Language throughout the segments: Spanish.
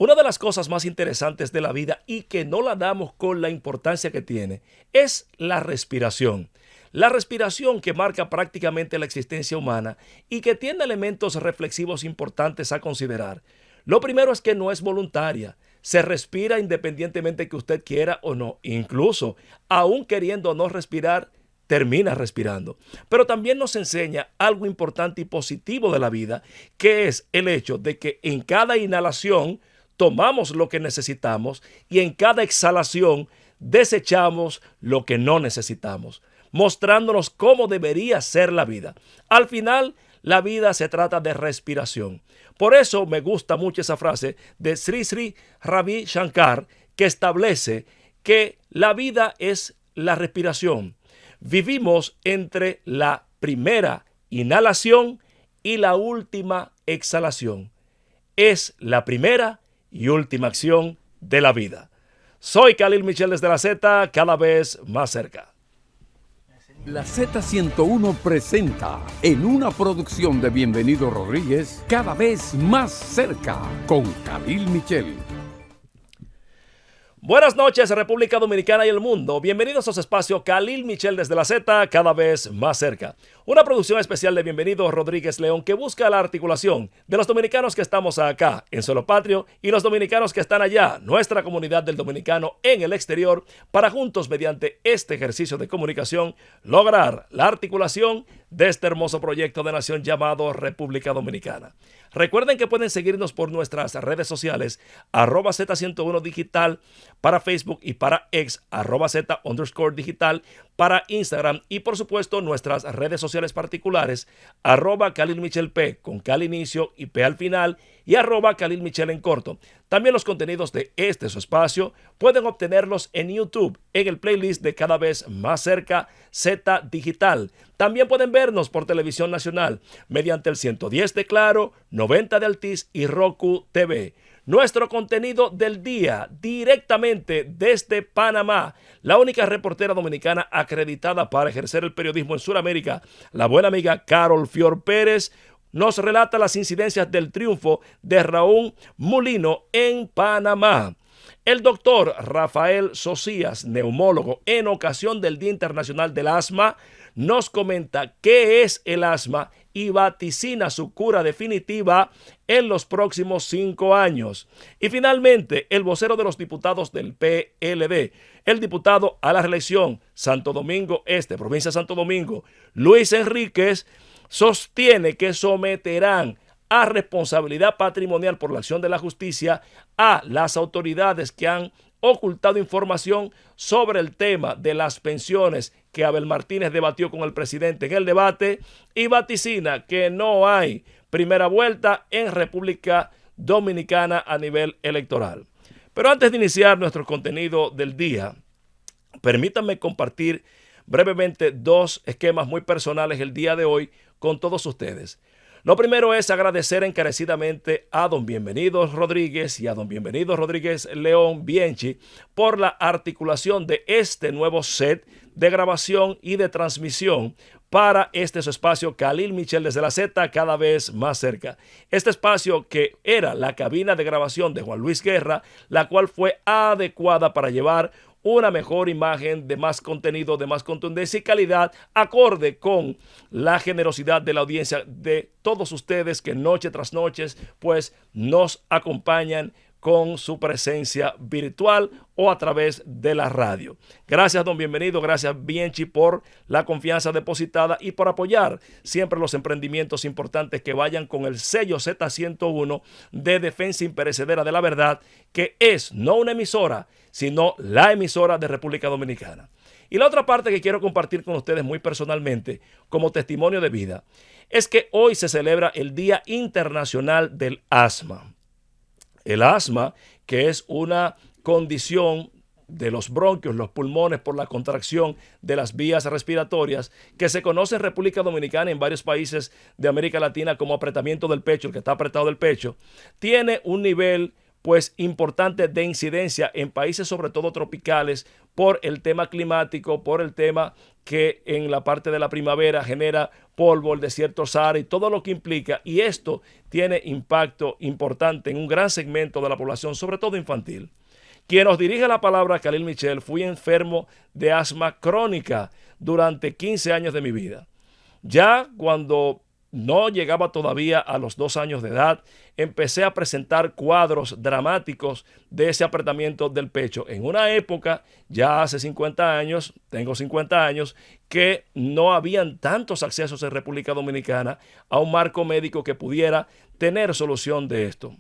Una de las cosas más interesantes de la vida y que no la damos con la importancia que tiene es la respiración. La respiración que marca prácticamente la existencia humana y que tiene elementos reflexivos importantes a considerar. Lo primero es que no es voluntaria. Se respira independientemente que usted quiera o no. Incluso, aún queriendo no respirar, termina respirando. Pero también nos enseña algo importante y positivo de la vida, que es el hecho de que en cada inhalación tomamos lo que necesitamos y en cada exhalación desechamos lo que no necesitamos, mostrándonos cómo debería ser la vida. Al final, la vida se trata de respiración. Por eso me gusta mucho esa frase de Sri Sri Ravi Shankar, que establece que la vida es la respiración. Vivimos entre la primera inhalación y la última exhalación. Es la primera y última acción de la vida. Soy Khalil Michel desde la Z, cada vez más cerca. La Z101 presenta, en una producción de Bienvenido Rodríguez, cada vez más cerca, con Khalil Michel. Buenas noches, República Dominicana y el mundo. Bienvenidos a su espacio Khalil Michel desde la Z, cada vez más cerca. Una producción especial de Bienvenido Rodríguez León que busca la articulación de los dominicanos que estamos acá en suelo patrio y los dominicanos que están allá, nuestra comunidad del dominicano en el exterior, para juntos, mediante este ejercicio de comunicación, lograr la articulación de este hermoso proyecto de nación llamado República Dominicana. Recuerden que pueden seguirnos por nuestras redes sociales, @Z101 Digital para Facebook y para X, @Z_digital para Instagram y por supuesto nuestras redes sociales particulares, @Khalil Michel P con K al inicio y P al final y @Khalil Michel en corto. También los contenidos de su espacio pueden obtenerlos en YouTube, en el playlist de Cada Vez Más Cerca Z Digital. También pueden vernos por televisión nacional mediante el 110 de Claro, 90 de Altiz y Roku TV. Nuestro contenido del día, directamente desde Panamá, la única reportera dominicana acreditada para ejercer el periodismo en Sudamérica, la buena amiga Carol Fior Pérez, nos relata las incidencias del triunfo de Raúl Mulino en Panamá. El doctor Rafael Socias, neumólogo en ocasión del Día Internacional del Asma, nos comenta qué es el asma y vaticina su cura definitiva en los próximos 5 años. Y finalmente, el vocero de los diputados del PLD, el diputado a la reelección Santo Domingo Este, provincia de Santo Domingo, Luis Enríquez, sostiene que someterán a responsabilidad patrimonial por la acción de la justicia a las autoridades que han ocultado información sobre el tema de las pensiones que Abel Martínez debatió con el presidente en el debate y vaticina que no hay primera vuelta en República Dominicana a nivel electoral. Pero antes de iniciar nuestro contenido del día, permítanme compartir brevemente 2 esquemas muy personales el día de hoy con todos ustedes. Lo primero es agradecer encarecidamente a don Bienvenido Rodríguez y a don Bienvenido Rodríguez León Bienchi por la articulación de este nuevo set de grabación y de transmisión para su espacio Khalil Michel desde la Z, cada vez más cerca. Este espacio que era la cabina de grabación de Juan Luis Guerra, la cual fue adecuada para llevar una mejor imagen, de más contenido, de más contundencia y calidad, acorde con la generosidad de la audiencia de todos ustedes que noche tras noche pues nos acompañan con su presencia virtual o a través de la radio. Gracias, don Bienvenido, gracias Bienchi por la confianza depositada y por apoyar siempre los emprendimientos importantes que vayan con el sello Z101 de defensa imperecedera de la verdad, que es no una emisora, sino la emisora de República Dominicana. Y la otra parte que quiero compartir con ustedes muy personalmente, como testimonio de vida, es que hoy se celebra el Día Internacional del Asma. El asma, que es una condición de los bronquios, los pulmones, por la contracción de las vías respiratorias, que se conoce en República Dominicana y en varios países de América Latina como apretamiento del pecho, el que está apretado del pecho, tiene un nivel pues importante de incidencia en países sobre todo tropicales por el tema climático, por el tema que en la parte de la primavera genera polvo, el desierto Sahara y todo lo que implica, y esto tiene impacto importante en un gran segmento de la población, sobre todo infantil. Quien nos dirige la palabra, Khalil Michel, fui enfermo de asma crónica durante 15 años de mi vida. Ya cuando no llegaba todavía a los 2 años de edad, empecé a presentar cuadros dramáticos de ese apretamiento del pecho. En una época, ya hace 50 años, tengo 50 años, que no habían tantos accesos en República Dominicana a un marco médico que pudiera tener solución de esto.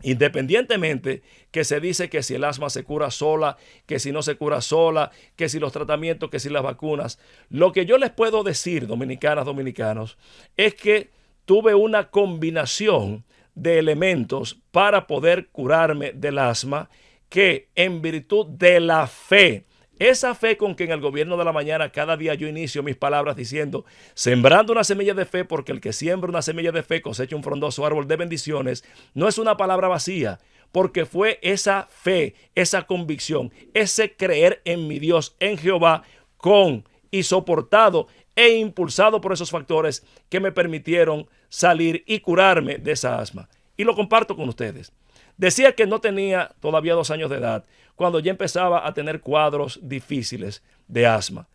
Independientemente que se dice que si el asma se cura sola, que si no se cura sola, que si los tratamientos, que si las vacunas, lo que yo les puedo decir, dominicanas, dominicanos, es que tuve una combinación de elementos para poder curarme del asma que en virtud de la fe, esa fe con que en el gobierno de la mañana cada día yo inicio mis palabras diciendo, sembrando una semilla de fe, porque el que siembra una semilla de fe cosecha un frondoso árbol de bendiciones, no es una palabra vacía, porque fue esa fe, esa convicción, ese creer en mi Dios, en Jehová, con y soportado e impulsado por esos factores que me permitieron salir y curarme de esa asma. Y lo comparto con ustedes. Decía que no tenía todavía 2 años de edad cuando ya empezaba a tener cuadros difíciles de asma.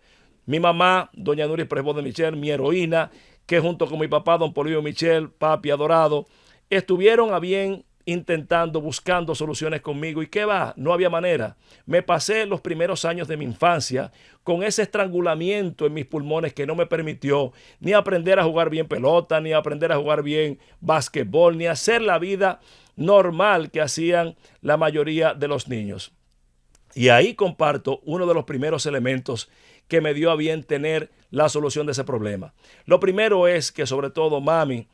Mi mamá, doña Nuria Presbot de Michel, mi heroína, que junto con mi papá, don Polibio Michel, papi adorado, estuvieron a bien intentando, buscando soluciones conmigo. ¿Y qué va? No había manera. Me pasé los primeros años de mi infancia con ese estrangulamiento en mis pulmones que no me permitió ni aprender a jugar bien pelota, ni aprender a jugar bien básquetbol, ni hacer la vida normal que hacían la mayoría de los niños. Y ahí comparto uno de los primeros elementos que me dio a bien tener la solución de ese problema. Lo primero es que sobre todo mami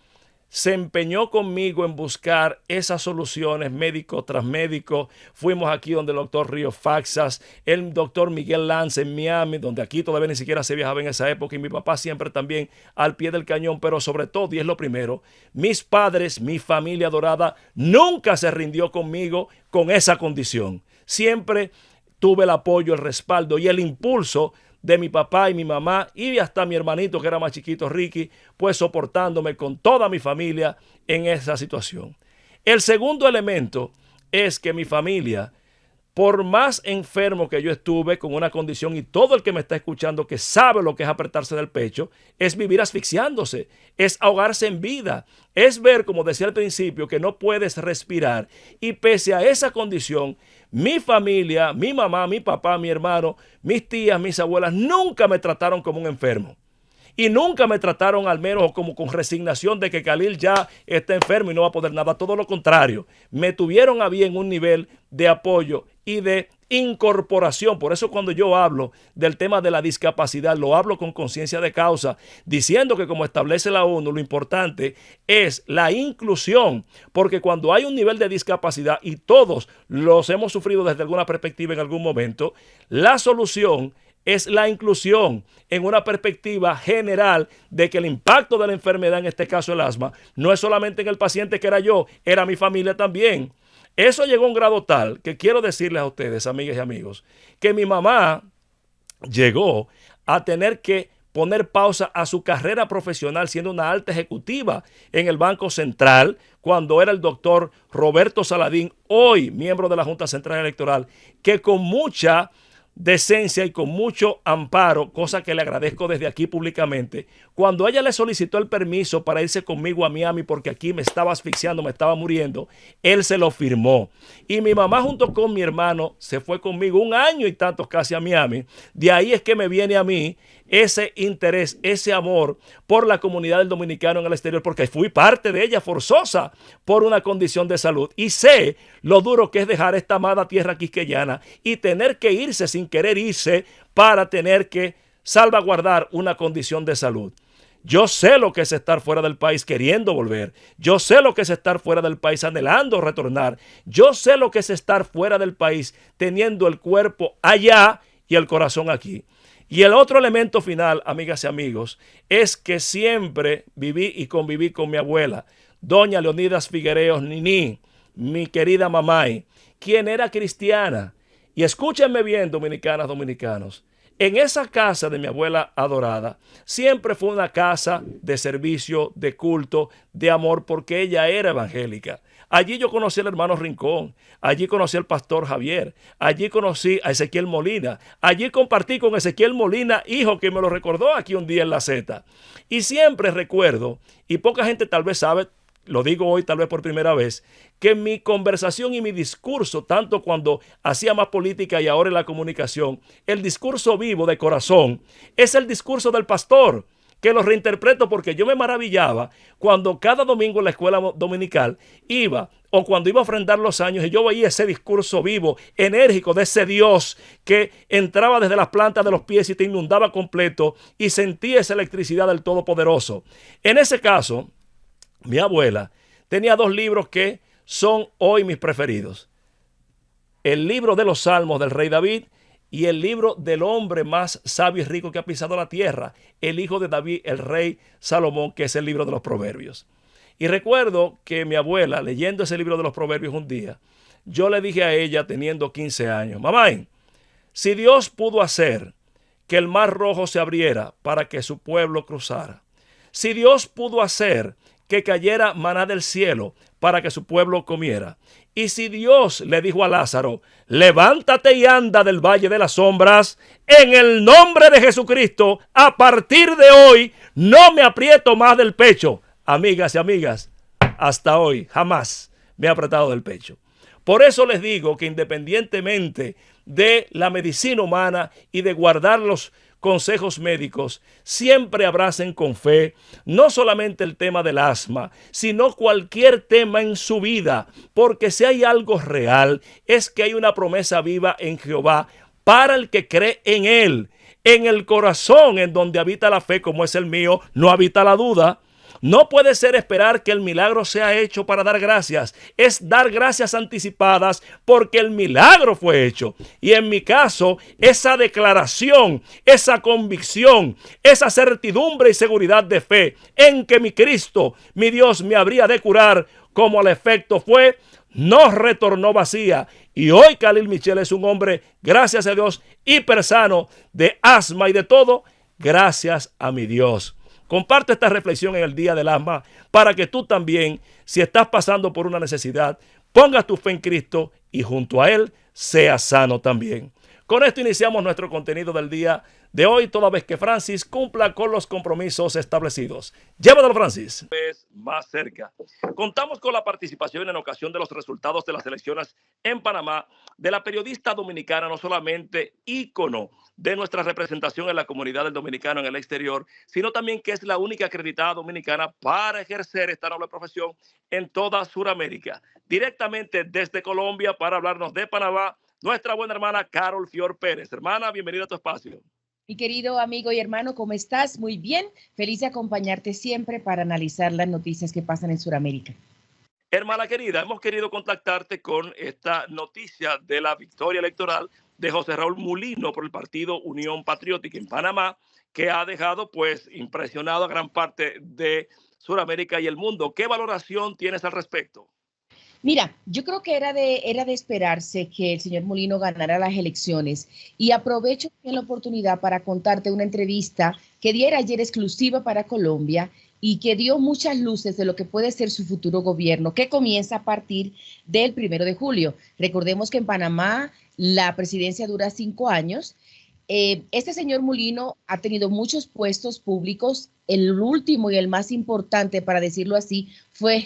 se empeñó conmigo en buscar esas soluciones médico tras médico. Fuimos aquí donde el doctor Río Faxas, el doctor Miguel Lance en Miami, donde aquí todavía ni siquiera se viajaba en esa época, y mi papá siempre también al pie del cañón. Pero sobre todo, y es lo primero, mis padres, mi familia adorada, nunca se rindió conmigo con esa condición. Siempre tuve el apoyo, el respaldo y el impulso de mi papá y mi mamá, y hasta mi hermanito que era más chiquito, Ricky, pues soportándome con toda mi familia en esa situación. El segundo elemento es que mi familia, por más enfermo que yo estuve con una condición, y todo el que me está escuchando que sabe lo que es apretarse del pecho, es vivir asfixiándose, es ahogarse en vida, es ver, como decía al principio, que no puedes respirar, y pese a esa condición, mi familia, mi mamá, mi papá, mi hermano, mis tías, mis abuelas, nunca me trataron como un enfermo. Y nunca me trataron al menos como con resignación de que Khalil ya está enfermo y no va a poder nada. Todo lo contrario, me tuvieron a bien un nivel de apoyo y de incorporación. Por eso cuando yo hablo del tema de la discapacidad, lo hablo con conciencia de causa, diciendo que como establece la ONU, lo importante es la inclusión, porque cuando hay un nivel de discapacidad, y todos los hemos sufrido desde alguna perspectiva en algún momento, la solución es la inclusión en una perspectiva general de que el impacto de la enfermedad, en este caso el asma, no es solamente en el paciente que era yo, era mi familia también. Eso llegó a un grado tal que quiero decirles a ustedes, amigas y amigos, que mi mamá llegó a tener que poner pausa a su carrera profesional siendo una alta ejecutiva en el Banco Central cuando era el doctor Roberto Saladín, hoy miembro de la Junta Central Electoral, que con mucha decencia y con mucho amparo, cosa que le agradezco desde aquí públicamente, cuando ella le solicitó el permiso para irse conmigo a Miami porque aquí me estaba asfixiando, me estaba muriendo, él se lo firmó. Y mi mamá junto con mi hermano se fue conmigo 1 año y tantos casi a Miami. De ahí es que me viene a mí ese interés, ese amor por la comunidad del dominicano en el exterior, porque fui parte de ella forzosa por una condición de salud. Y sé lo duro que es dejar esta amada tierra quisqueyana y tener que irse sin querer irse para tener que salvaguardar una condición de salud. Yo sé lo que es estar fuera del país queriendo volver. Yo sé lo que es estar fuera del país anhelando retornar. Yo sé lo que es estar fuera del país teniendo el cuerpo allá y el corazón aquí. Y el otro elemento final, amigas y amigos, es que siempre viví y conviví con mi abuela, doña Leonidas Figuereos Nini, mi querida mamá, quien era cristiana. Y escúchenme bien, dominicanas, dominicanos. En esa casa de mi abuela adorada, siempre fue una casa de servicio, de culto, de amor, porque ella era evangélica. Allí yo conocí al hermano Rincón, allí conocí al pastor Javier, allí conocí a Ezequiel Molina, allí compartí con Ezequiel Molina, hijo, que me lo recordó aquí un día en la Z. Y siempre recuerdo, y poca gente tal vez sabe, lo digo hoy tal vez por primera vez, que mi conversación y mi discurso, tanto cuando hacía más política y ahora en la comunicación, el discurso vivo de corazón es el discurso del pastor, que lo reinterpreto porque yo me maravillaba cuando cada domingo en la escuela dominical iba, o cuando iba a ofrendar los años, y yo veía ese discurso vivo, enérgico de ese Dios que entraba desde las plantas de los pies y te inundaba completo, y sentía esa electricidad del Todopoderoso. En ese caso, mi abuela tenía dos libros que son hoy mis preferidos: el libro de los Salmos del rey David y el libro del hombre más sabio y rico que ha pisado la tierra, el hijo de David, el rey Salomón, que es el libro de los Proverbios. Y recuerdo que mi abuela, leyendo ese libro de los Proverbios un día, yo le dije a ella, teniendo 15 años, mamá, si Dios pudo hacer que el mar rojo se abriera para que su pueblo cruzara, si Dios pudo hacer que cayera maná del cielo para que su pueblo comiera, y si Dios le dijo a Lázaro, levántate y anda del valle de las sombras, en el nombre de Jesucristo, a partir de hoy, no me aprieto más del pecho. Amigas y amigas, hasta hoy jamás me he apretado del pecho. Por eso les digo que independientemente de la medicina humana y de guardar los consejos médicos, siempre abracen con fe no solamente el tema del asma, sino cualquier tema en su vida, porque si hay algo real, es que hay una promesa viva en Jehová para el que cree en él. En el corazón en donde habita la fe, como es el mío, no habita la duda. No puede ser esperar que el milagro sea hecho para dar gracias. Es dar gracias anticipadas porque el milagro fue hecho. Y en mi caso, esa declaración, esa convicción, esa certidumbre y seguridad de fe en que mi Cristo, mi Dios, me habría de curar, como al efecto fue, no retornó vacía. Y hoy Khalil Michel es un hombre, gracias a Dios, hiper sano de asma y de todo, gracias a mi Dios. Comparte esta reflexión en el Día del Asma para que tú también, si estás pasando por una necesidad, pongas tu fe en Cristo y junto a Él seas sano también. Con esto iniciamos nuestro contenido del día de hoy, toda vez que Francis cumpla con los compromisos establecidos. Llévatelo, Francis. Más cerca. Contamos con la participación en ocasión de los resultados de las elecciones en Panamá de la periodista dominicana, no solamente ícono de nuestra representación en la comunidad del dominicano en el exterior, sino también que es la única acreditada dominicana para ejercer esta noble profesión en toda Sudamérica. Directamente desde Colombia para hablarnos de Panamá, nuestra buena hermana Carol Fior Pérez. Hermana, bienvenida a tu espacio. Mi querido amigo y hermano, ¿cómo estás? Muy bien. Feliz de acompañarte siempre para analizar las noticias que pasan en Sudamérica. Hermana querida, hemos querido contactarte con esta noticia de la victoria electoral de José Raúl Mulino por el partido Unión Patriótica en Panamá, que ha dejado pues impresionado a gran parte de Sudamérica y el mundo. ¿Qué valoración tienes al respecto? Mira, yo creo que era de esperarse que el señor Mulino ganara las elecciones y aprovecho la oportunidad para contarte una entrevista que diera ayer exclusiva para Colombia y que dio muchas luces de lo que puede ser su futuro gobierno, que comienza a partir del 1 de julio. Recordemos que en Panamá la presidencia dura 5 años. Este señor Mulino ha tenido muchos puestos públicos. El último y el más importante, para decirlo así, fue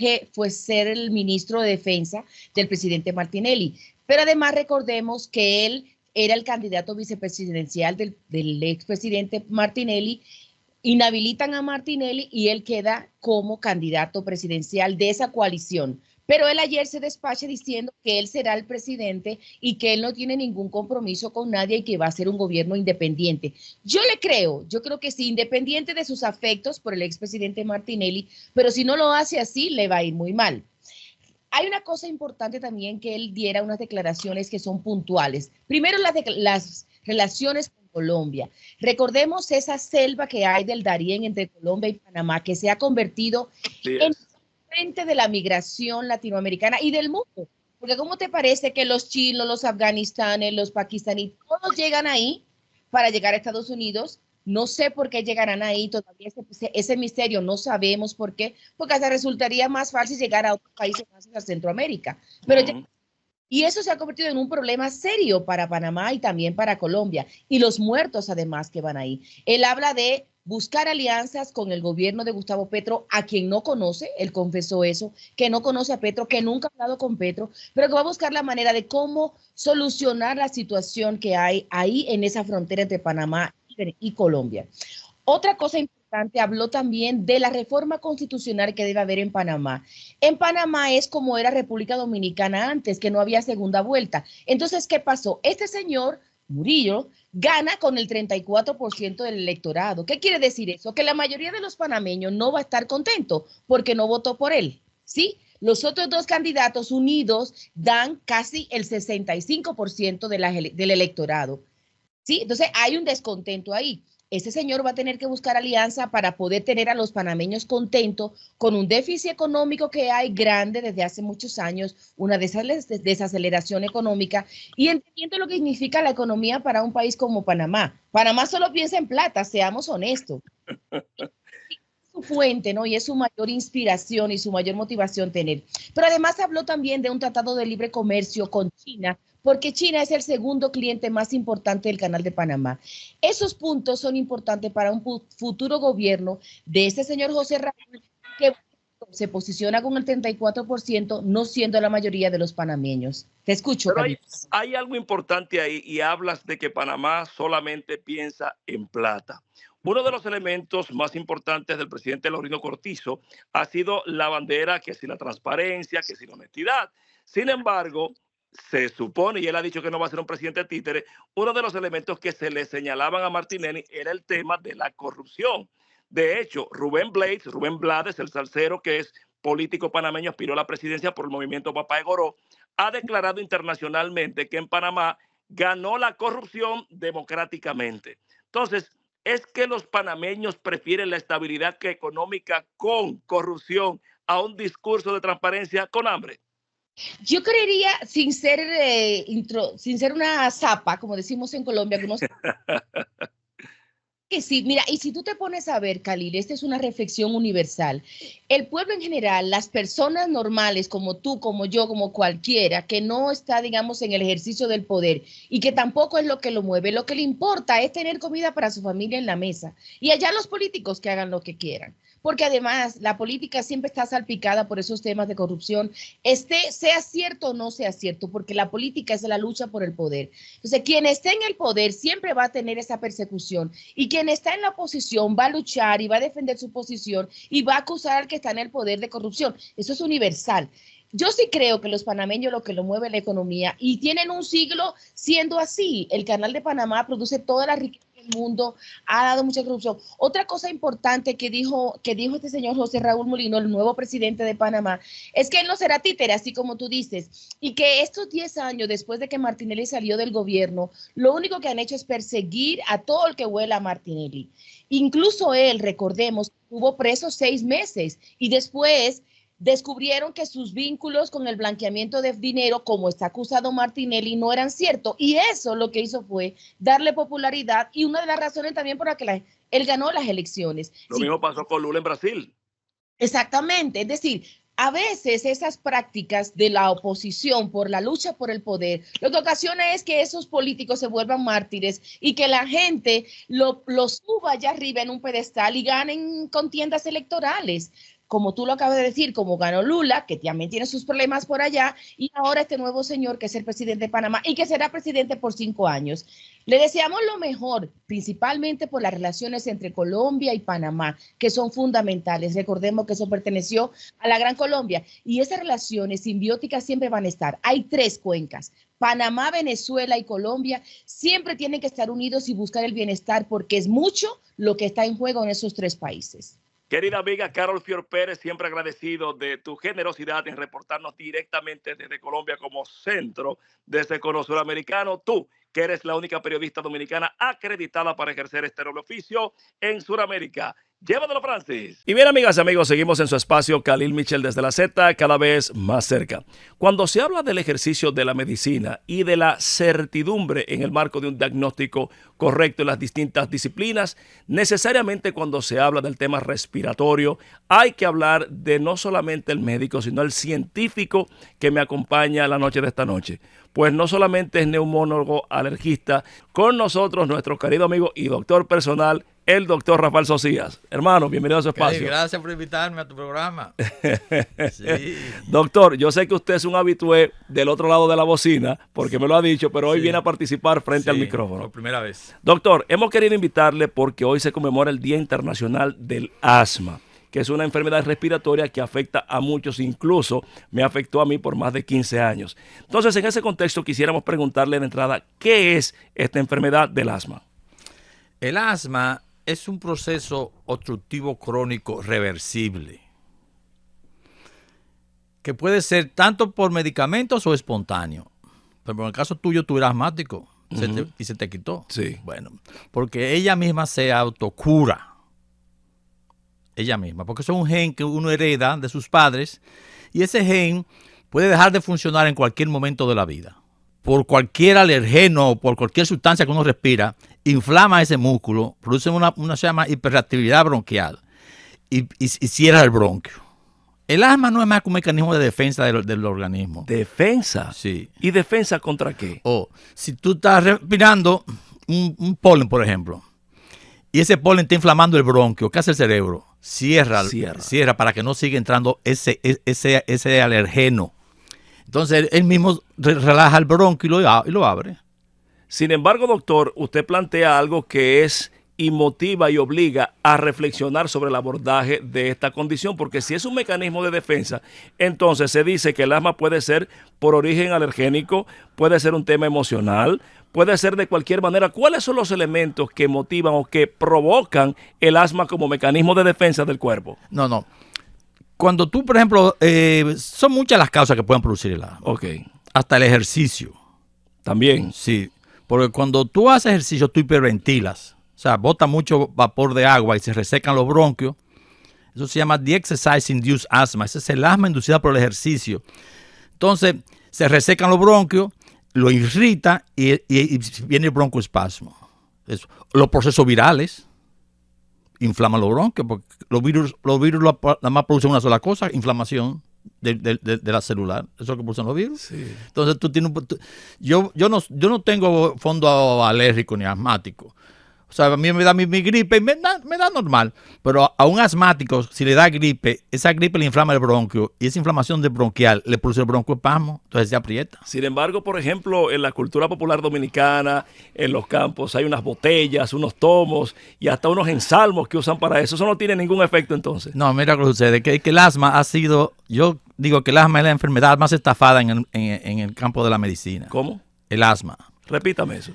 ser el ministro de Defensa del presidente Martinelli. Pero además recordemos que él era el candidato vicepresidencial del expresidente Martinelli. Inhabilitan a Martinelli y él queda como candidato presidencial de esa coalición. Pero él ayer se despacha diciendo que él será el presidente y que él no tiene ningún compromiso con nadie y que va a ser un gobierno independiente. Yo creo que sí, independiente de sus afectos por el expresidente Martinelli, pero si no lo hace así, le va a ir muy mal. Hay una cosa importante también, que él diera unas declaraciones que son puntuales. Primero, las relaciones con Colombia. Recordemos esa selva que hay del Darién entre Colombia y Panamá, que se ha convertido en fuente de la migración latinoamericana y del mundo. Porque ¿cómo te parece que los chinos, los afganistanes, los pakistaníes, todos llegan ahí para llegar a Estados Unidos? No sé por qué llegarán ahí, todavía ese misterio, no sabemos por qué, porque hasta resultaría más fácil llegar a otros países más a Centroamérica. Pero ya, y eso se ha convertido en un problema serio para Panamá y también para Colombia, y los muertos además que van ahí. Él habla de buscar alianzas con el gobierno de Gustavo Petro, a quien no conoce, él confesó eso, que no conoce a Petro, que nunca ha hablado con Petro, pero que va a buscar la manera de cómo solucionar la situación que hay ahí en esa frontera entre Panamá y Colombia. Otra cosa importante, habló también de la reforma constitucional que debe haber en Panamá. En Panamá es como era República Dominicana antes, que no había segunda vuelta. Entonces, ¿qué pasó? Este señor Murillo gana con el 34% del electorado. ¿Qué quiere decir eso? Que la mayoría de los panameños no va a estar contento porque no votó por él, ¿sí? Los otros dos candidatos unidos dan casi el 65% del electorado, ¿sí? Entonces hay un descontento ahí. Ese señor va a tener que buscar alianza para poder tener a los panameños contentos con un déficit económico que hay grande desde hace muchos años, una desaceleración económica y entendiendo lo que significa la economía para un país como Panamá. Panamá solo piensa en plata, seamos honestos. Su fuente, ¿no? Y es su mayor inspiración y su mayor motivación tener. Pero además habló también de un tratado de libre comercio con China, porque China es el segundo cliente más importante del Canal de Panamá. Esos puntos son importantes para un futuro gobierno de este señor José Raúl, que se posiciona con el 34%, no siendo la mayoría de los panameños. Te escucho, Pero Camilo. hay algo importante ahí y hablas de que Panamá solamente piensa en plata. Uno de los elementos más importantes del presidente Laurino Cortizo ha sido la bandera, que si la transparencia, que si la honestidad. Sin embargo, se supone, y él ha dicho que no va a ser un presidente títere, uno de los elementos que se le señalaban a Martinelli era el tema de la corrupción. De hecho, Rubén Blades, el salsero que es político panameño, aspiró a la presidencia por el movimiento Papá de Goró, ha declarado internacionalmente que en Panamá ganó la corrupción democráticamente. Entonces, es que los panameños prefieren la estabilidad económica con corrupción a un discurso de transparencia con hambre. Yo creería, sin ser una zapa, como decimos en Colombia, que uno que sí, mira, y si tú te pones a ver, Khalil, esta es una reflexión universal. El pueblo en general, las personas normales como tú, como yo, como cualquiera, que no está, digamos, en el ejercicio del poder y que tampoco es lo que lo mueve, lo que le importa es tener comida para su familia en la mesa. Y allá los políticos que hagan lo que quieran. Porque además la política siempre está salpicada por esos temas de corrupción, sea cierto o no sea cierto, porque la política es la lucha por el poder. Entonces, quien esté en el poder siempre va a tener esa persecución y quien está en la oposición va a luchar y va a defender su posición y va a acusar al que está en el poder de corrupción. Eso es universal. Yo sí creo que los panameños lo que lo mueve es la economía y tienen un siglo siendo así. El Canal de Panamá produce toda la riqueza del mundo, ha dado mucha corrupción. Otra cosa importante que dijo este señor José Raúl Mulino, el nuevo presidente de Panamá, es que él no será títere, así como tú dices, y que estos 10 años después de que Martinelli salió del gobierno, lo único que han hecho es perseguir a todo el que huela a Martinelli. Incluso él, recordemos, estuvo preso 6 meses y después descubrieron que sus vínculos con el blanqueamiento de dinero, como está acusado Martinelli, no eran ciertos. Y eso lo que hizo fue darle popularidad y una de las razones también por la que él ganó las elecciones. Lo mismo pasó con Lula en Brasil. Exactamente, es decir, a veces esas prácticas de la oposición por la lucha por el poder, lo que ocasiona es que esos políticos se vuelvan mártires y que la gente lo suba allá arriba en un pedestal y ganen contiendas electorales. Como tú lo acabas de decir, como ganó Lula, que también tiene sus problemas por allá, y ahora este nuevo señor que es el presidente de Panamá y que será presidente por 5 años. Le deseamos lo mejor, principalmente por las relaciones entre Colombia y Panamá, que son fundamentales. Recordemos que eso perteneció a la Gran Colombia y esas relaciones simbióticas siempre van a estar. Hay 3 cuencas. Panamá, Venezuela y Colombia siempre tienen que estar unidos y buscar el bienestar porque es mucho lo que está en juego en esos 3 países. Querida amiga Carol Fior Pérez, siempre agradecido de tu generosidad en reportarnos directamente desde Colombia como centro de ese cono suramericano. Tú, que eres la única periodista dominicana acreditada para ejercer este noble oficio en Sudamérica. Llévatelo, Francis. Y bien, amigas y amigos, seguimos en su espacio Khalil Michel desde la Z, cada vez más cerca. Cuando se habla del ejercicio de la medicina y de la certidumbre en el marco de un diagnóstico correcto en las distintas disciplinas, necesariamente cuando se habla del tema respiratorio, hay que hablar de no solamente el médico, sino el científico que me acompaña la noche de esta noche. Pues no solamente es neumólogo alergista, con nosotros nuestro querido amigo y doctor personal, el doctor Rafael Socias. Hermano, bienvenido a su espacio. Gracias por invitarme a tu programa. Sí. Doctor, yo sé que usted es un habitué del otro lado de la bocina, porque me lo ha dicho, pero hoy viene a participar frente al micrófono. Por primera vez. Doctor, hemos querido invitarle porque hoy se conmemora el Día Internacional del Asma, que es una enfermedad respiratoria que afecta a muchos, incluso me afectó a mí por más de 15 años. Entonces, en ese contexto, quisiéramos preguntarle de entrada, ¿qué es esta enfermedad del asma? El asma es un proceso obstructivo crónico reversible, que puede ser tanto por medicamentos o espontáneo. Pero en el caso tuyo, tú eras asmático y se te quitó. Sí. Bueno, porque ella misma se autocura. Ella misma, porque eso es un gen que uno hereda de sus padres y ese gen puede dejar de funcionar en cualquier momento de la vida. Por cualquier alergeno o por cualquier sustancia que uno respira, inflama ese músculo, produce una se llama hiperreactividad bronquial y cierra el bronquio. El asma no es más que un mecanismo de defensa del organismo. ¿Defensa? Sí. ¿Y defensa contra qué? Si tú estás respirando un polen, por ejemplo, y ese polen está inflamando el bronquio, ¿qué hace el cerebro? Cierra para que no siga entrando ese alergeno. Entonces él mismo relaja el bronquio y lo abre. Sin embargo, doctor, usted plantea algo que es y motiva y obliga a reflexionar sobre el abordaje de esta condición, porque si es un mecanismo de defensa, entonces se dice que el asma puede ser por origen alergénico, puede ser un tema emocional, puede ser de cualquier manera. ¿Cuáles son los elementos que motivan o que provocan el asma como mecanismo de defensa del cuerpo? No. Cuando tú, por ejemplo, son muchas las causas que pueden producir el asma. Ok. Hasta el ejercicio. También. Sí, porque cuando tú haces ejercicio, tú hiperventilas. O sea, bota mucho vapor de agua y se resecan los bronquios. Eso se llama the exercise induced asthma. Ese es el asma inducida por el ejercicio. Entonces, se resecan los bronquios, lo irrita y viene el broncoespasmo. Los procesos virales inflaman los bronquios, porque los virus nada más producen una sola cosa, inflamación de la celular. Eso es lo que producen los virus. Sí. Entonces, yo no tengo fondo alérgico ni asmático. O sea, a mí me da mi gripe y me da normal. Pero a un asmático, si le da gripe, esa gripe le inflama el bronquio y esa inflamación del bronquial le produce el broncoespasmo, entonces se aprieta. Sin embargo, por ejemplo, en la cultura popular dominicana, en los campos, hay unas botellas, unos tomos y hasta unos ensalmos que usan para eso. Eso no tiene ningún efecto entonces. No, mira lo que sucede, que el asma ha sido, yo digo que el asma es la enfermedad más estafada en el campo de la medicina. ¿Cómo? El asma. Repítame eso.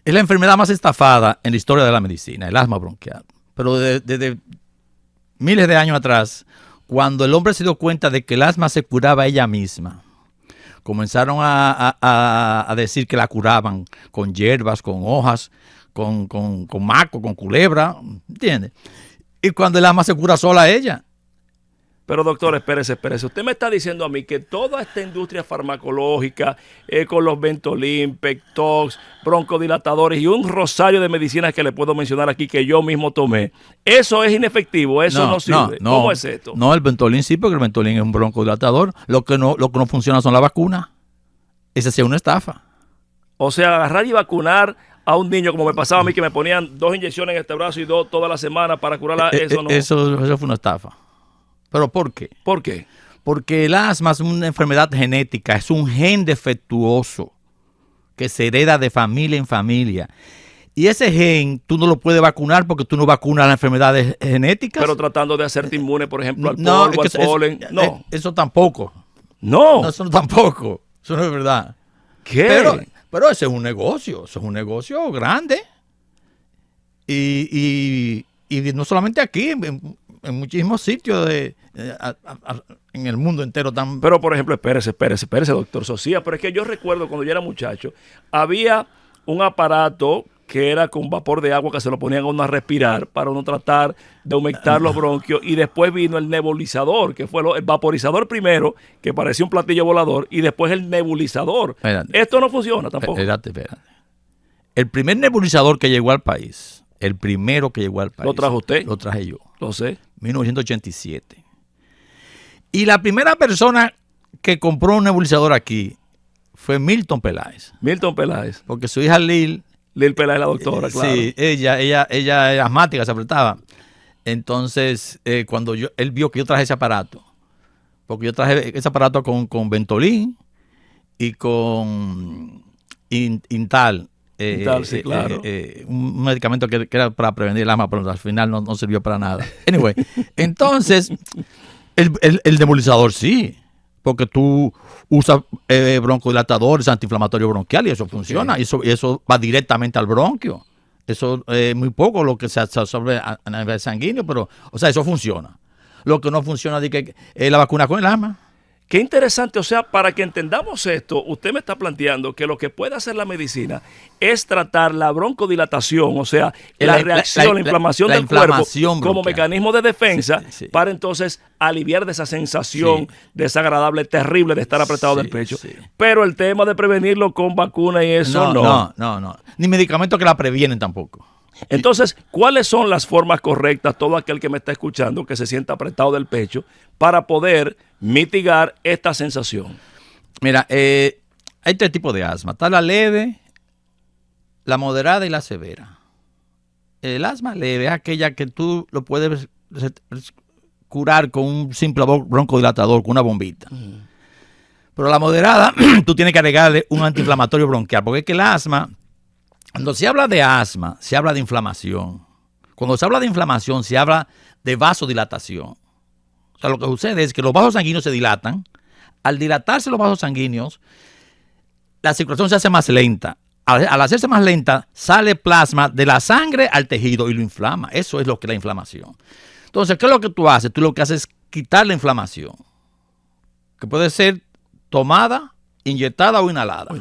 Es la enfermedad más estafada en la historia de la medicina, el asma bronquial. Pero desde miles de años atrás, cuando el hombre se dio cuenta de que el asma se curaba ella misma, comenzaron a decir que la curaban con hierbas, con hojas, con maco, con culebra, ¿entiendes? Y cuando el asma se cura sola ella. Pero doctor, espérese. Usted me está diciendo a mí que toda esta industria farmacológica, con los Ventolin, Pectox, broncodilatadores y un rosario de medicinas que le puedo mencionar aquí que yo mismo tomé, eso es inefectivo, eso no sirve. ¿Cómo es esto? No, el Ventolin sí, porque el Ventolin es un broncodilatador. Lo que no funciona son las vacunas. Esa sí es una estafa. O sea, agarrar y vacunar a un niño como me pasaba a mí, que me ponían 2 inyecciones en este brazo y 2 toda la semana para curarla, eso no. Eso fue una estafa. ¿Pero por qué? ¿Por qué? Porque el asma es una enfermedad genética, es un gen defectuoso que se hereda de familia en familia. Y ese gen tú no lo puedes vacunar porque tú no vacunas las enfermedades genéticas. Pero tratando de hacerte inmune, por ejemplo, al polvo, al polen. No. Eso tampoco. No. Eso tampoco. Eso no es verdad. ¿Qué? Pero ese es un negocio. Eso es un negocio grande. Y no solamente aquí, en muchísimos sitios en el mundo entero. Pero, por ejemplo, espérese, doctor Socias, pero es que yo recuerdo cuando yo era muchacho, había un aparato que era con vapor de agua que se lo ponían a uno a respirar para uno tratar de humectar los bronquios, y después vino el nebulizador, que fue el vaporizador primero, que parecía un platillo volador, y después el nebulizador. Espérate. Esto no funciona tampoco. Espérate. El primer nebulizador que llegó al país, el primero que llegó al país. ¿Lo trajo usted? Lo traje yo. Lo sé. 1987. Y la primera persona que compró un nebulizador aquí fue Milton Peláez. Milton Peláez. Porque su hija Lil Peláez, la doctora, claro. Sí, ella era asmática, se apretaba. Entonces, cuando él vio que yo traje ese aparato, porque yo traje ese aparato con Ventolin y con Intal. Sí, claro. Un medicamento que era para prevenir el asma, pero al final no sirvió para nada. Anyway, entonces, el nebulizador sí, porque tú usas broncodilatadores, antiinflamatorios bronquiales, y eso funciona, y eso va directamente al bronquio. Eso es muy poco lo que se absorbe a nivel sanguíneo, pero, o sea, eso funciona. Lo que no funciona es la vacuna con el asma. Qué interesante, o sea, para que entendamos esto, usted me está planteando que lo que puede hacer la medicina es tratar la broncodilatación, o sea, la reacción, la inflamación del cuerpo como mecanismo de defensa, sí. Para entonces aliviar de esa sensación desagradable, terrible de estar apretado del pecho. Sí. Pero el tema de prevenirlo con vacuna y eso no. Ni medicamentos que la previenen tampoco. Entonces, ¿cuáles son las formas correctas, todo aquel que me está escuchando, que se sienta apretado del pecho, para poder mitigar esta sensación? Mira, hay 3 tipos de asma. Está la leve, la moderada y la severa. El asma leve es aquella que tú lo puedes curar con un simple broncodilatador, con una bombita. Pero la moderada, tú tienes que agregarle un antiinflamatorio bronquial, porque es que el asma... Cuando se habla de asma, se habla de inflamación. Cuando se habla de inflamación, se habla de vasodilatación. O sea, lo que sucede es que los vasos sanguíneos se dilatan. Al dilatarse los vasos sanguíneos, la circulación se hace más lenta. Al hacerse más lenta, sale plasma de la sangre al tejido y lo inflama. Eso es lo que es la inflamación. Entonces, ¿qué es lo que tú haces? Tú lo que haces es quitar la inflamación, que puede ser tomada, inyectada o inhalada.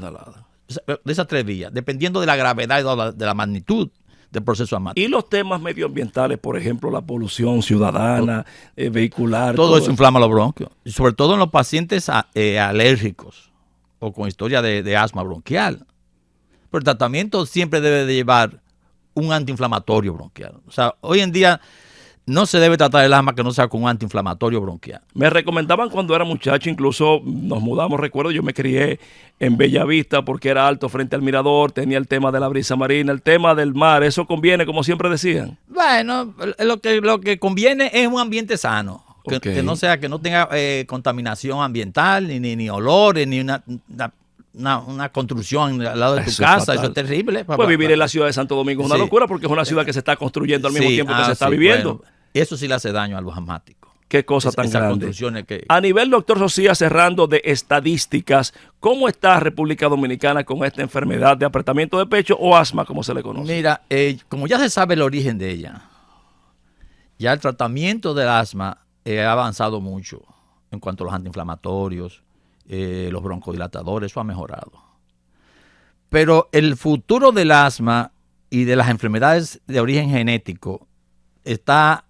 De esas 3 vías, dependiendo de la gravedad y de la magnitud del proceso asmático. Y los temas medioambientales, por ejemplo, la polución ciudadana, vehicular. Todo eso inflama los bronquios, y sobre todo en los pacientes alérgicos o con historia de asma bronquial. Pero el tratamiento siempre debe de llevar un antiinflamatorio bronquial. O sea, hoy en día no se debe tratar el asma que no sea con un antiinflamatorio bronquial. Me recomendaban cuando era muchacho, incluso nos mudamos, recuerdo, yo me crié en Bellavista porque era alto frente al mirador, tenía el tema de la brisa marina, el tema del mar, ¿eso conviene, como siempre decían? Bueno, lo que conviene es un ambiente sano, que no sea, que no tenga contaminación ambiental, ni olores, ni una construcción al lado de tu casa, eso es terrible. Pues vivir en la ciudad de Santo Domingo es una locura, porque es una ciudad que se está construyendo al mismo tiempo que se está viviendo. Bueno, eso sí le hace daño a los asmáticos. Qué cosa tan grande. A nivel, doctor Socía, cerrando de estadísticas, ¿cómo está República Dominicana con esta enfermedad de apretamiento de pecho o asma, como se le conoce? Mira, como ya se sabe el origen de ella, ya el tratamiento del asma ha avanzado mucho en cuanto a los antiinflamatorios, los broncodilatadores, eso ha mejorado. Pero el futuro del asma y de las enfermedades de origen genético está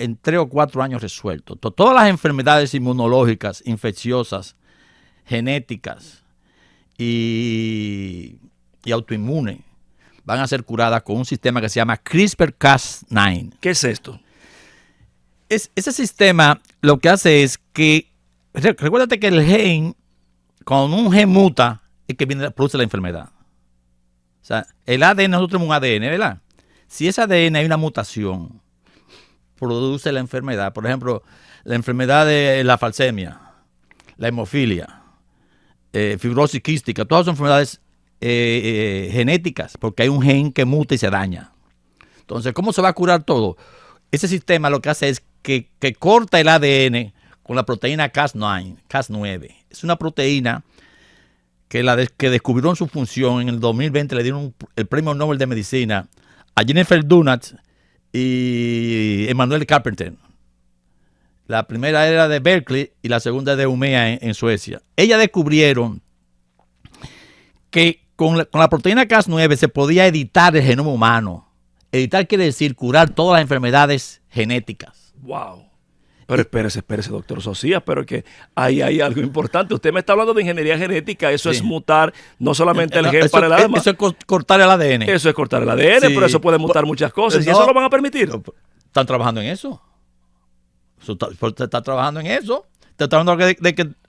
en 3 o 4 años resuelto. Todas las enfermedades inmunológicas, infecciosas, genéticas y autoinmunes van a ser curadas con un sistema que se llama CRISPR-Cas9. ¿Qué es esto? Ese sistema lo que hace es que, recuérdate que el gen, cuando un gen muta, es que produce la enfermedad. O sea, el ADN, nosotros tenemos un ADN, ¿verdad? Si ese ADN hay una mutación, produce la enfermedad. Por ejemplo, la enfermedad de la falsemia, la hemofilia, fibrosis quística, todas son enfermedades genéticas, porque hay un gen que muta y se daña. Entonces, ¿cómo se va a curar todo? Ese sistema lo que hace es que corta el ADN con la proteína Cas9. Es una proteína que descubrieron su función en el 2020, le dieron el premio Nobel de Medicina a Jennifer Doudna y Emmanuel Carpenter. La primera era de Berkeley y la segunda de Umeå en Suecia. Ellas descubrieron que con la proteína Cas9 se podía editar el genoma humano. Editar quiere decir curar todas las enfermedades genéticas. Wow. Pero espérese, doctor Socias, pero que ahí hay algo importante. Usted me está hablando de ingeniería genética, eso es mutar no solamente el gen para el alma. Eso es cortar el ADN. Eso es cortar el ADN, pero eso puede mutar muchas cosas. ¿Y eso lo van a permitir? Están trabajando en eso. Está trabajando en eso. Está trabajando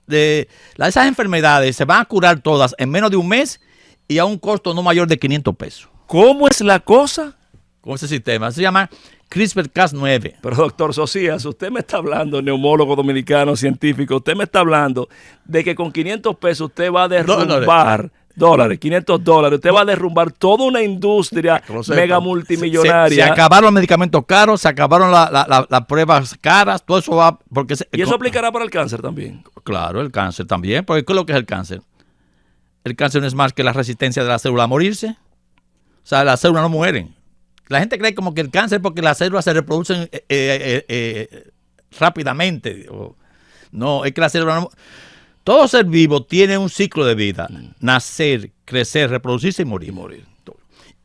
de esas enfermedades se van a curar todas en menos de un mes y a un costo no mayor de 500 pesos. ¿Cómo es la cosa? Con ese sistema. Se llama CRISPR-Cas9. Pero doctor Socias, usted me está hablando, neumólogo dominicano, científico, usted me está hablando de que con 500 pesos usted va a derrumbar, $500, usted va a derrumbar toda una industria mega multimillonaria. Se acabaron los medicamentos caros, se acabaron las pruebas caras, todo eso va... ¿Y eso aplicará para el cáncer también? Claro, el cáncer también, porque ¿qué es lo que es el cáncer? El cáncer no es más que la resistencia de la célula a morirse. O sea, las células no mueren. La gente cree como que el cáncer porque las células se reproducen rápidamente. No, es que las células no... Todo ser vivo tiene un ciclo de vida. Nacer, crecer, reproducirse y morir.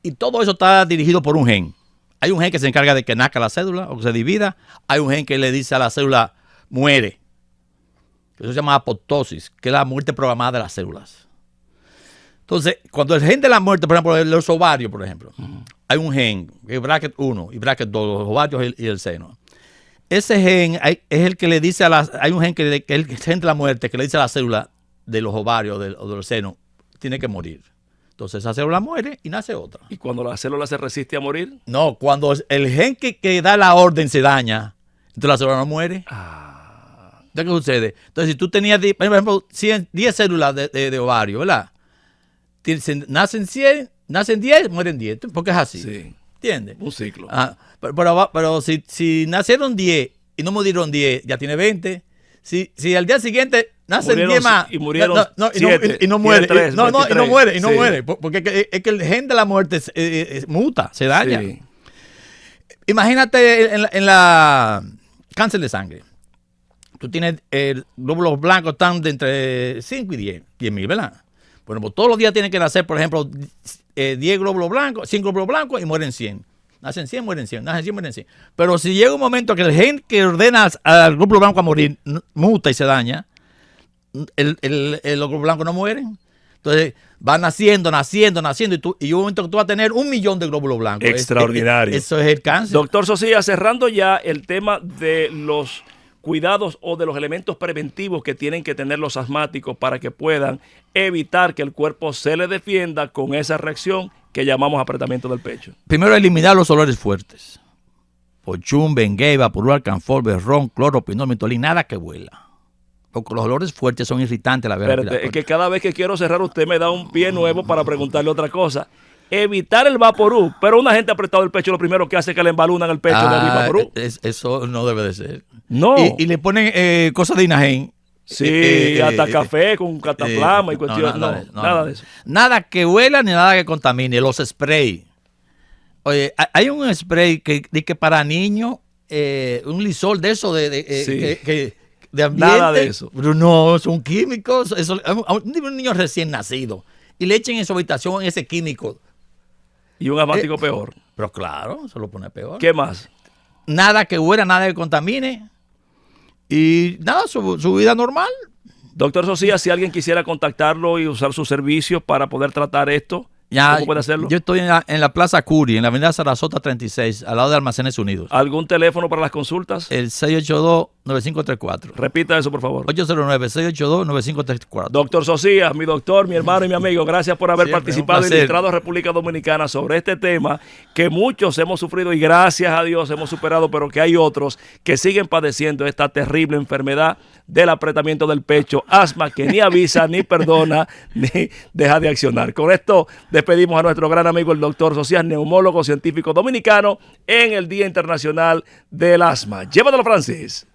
Y todo eso está dirigido por un gen. Hay un gen que se encarga de que nazca la célula o que se divida. Hay un gen que le dice a la célula, muere. Eso se llama apoptosis, que es la muerte programada de las células. Entonces, cuando el gen de la muerte, por ejemplo, los ovarios, por ejemplo, hay un gen, el bracket 1 y bracket 2, los ovarios y el seno. Ese gen es el que le dice hay un gen que es el gen de la muerte que le dice a la célula de los ovarios o del seno, tiene que morir. Entonces esa célula muere y nace otra. ¿Y cuando la célula se resiste a morir? No, cuando el gen que da la orden se daña, entonces la célula no muere. ¿Qué sucede? Entonces si tú tenías, por ejemplo, 10 células de ovario, ¿verdad? Nacen 100, nacen 10, mueren 10, porque es así. Sí. ¿Entiendes? Un ciclo. Pero si nacieron 10 y no murieron 10, ya tiene 20. Si al día siguiente nacen 10 más y murieron 7 y no muere. Y no muere. Porque es que el gen de la muerte muta, se daña. Sí. Imagínate en la cáncer de sangre. Tú tienes glóbulos blancos están de entre 5 y 10,000, ¿verdad? Bueno, pues todos los días tienen que nacer, por ejemplo, 10 glóbulos blancos, 5 glóbulos blancos y mueren 100. Nacen 100, mueren 100. Nacen 100, mueren 100. Pero si llega un momento que el gen que ordena al glóbulo blanco a morir muta y se daña, los glóbulos blancos no mueren. Entonces va naciendo y un momento que tú vas a tener 1,000,000 de glóbulos blancos. Extraordinario. Eso es el cáncer. Doctor Socias, cerrando ya el tema de los cuidados o de los elementos preventivos que tienen que tener los asmáticos para que puedan evitar que el cuerpo se le defienda con esa reacción que llamamos apretamiento del pecho. Primero, eliminar los olores fuertes. Pochún, Bengay, Vaporub, Alcanfor, Berrón, Cloro, Pinol, Mentolín, nada que huela. Porque los olores fuertes son irritantes, la verdad. Espérate, es que cada vez que quiero cerrar usted me da un pie nuevo para preguntarle otra cosa. Evitar el Vaporub, pero una gente apretado el pecho lo primero que hace es que le embalunan el pecho del Vaporub. Eso no debe de ser. No. Y le ponen cosas de Inagen. Sí, hasta café con cataplasma y cuestiones. Nada de eso. Nada que huela ni nada que contamine. Los sprays. Oye, hay un spray que para niños, un lisol de eso, de ambiente. Nada de eso. Pero no, son químicos. A un niño recién nacido. Y le echen en su habitación ese químico. Y un asmático peor. Pero claro, se lo pone peor. ¿Qué más? Nada que huela, nada que contamine. Y nada, su vida normal. Doctor Socias, si alguien quisiera contactarlo y usar sus servicios para poder tratar esto, ¿cómo puede hacerlo? Yo estoy en la Plaza Curi, en la avenida Sarasota 36, al lado de Almacenes Unidos. ¿Algún teléfono para las consultas? El 682-9534. Repita eso, por favor. 809-682-9534. Doctor Socias, mi doctor, mi hermano y mi amigo, gracias por haber participado y ilustrado a República Dominicana sobre este tema que muchos hemos sufrido y gracias a Dios hemos superado, pero que hay otros que siguen padeciendo esta terrible enfermedad del apretamiento del pecho, asma que ni avisa, ni perdona, ni deja de accionar. Con esto despedimos a nuestro gran amigo el doctor Socias, neumólogo científico dominicano, en el Día Internacional del Asma. Llévatelo, Francis.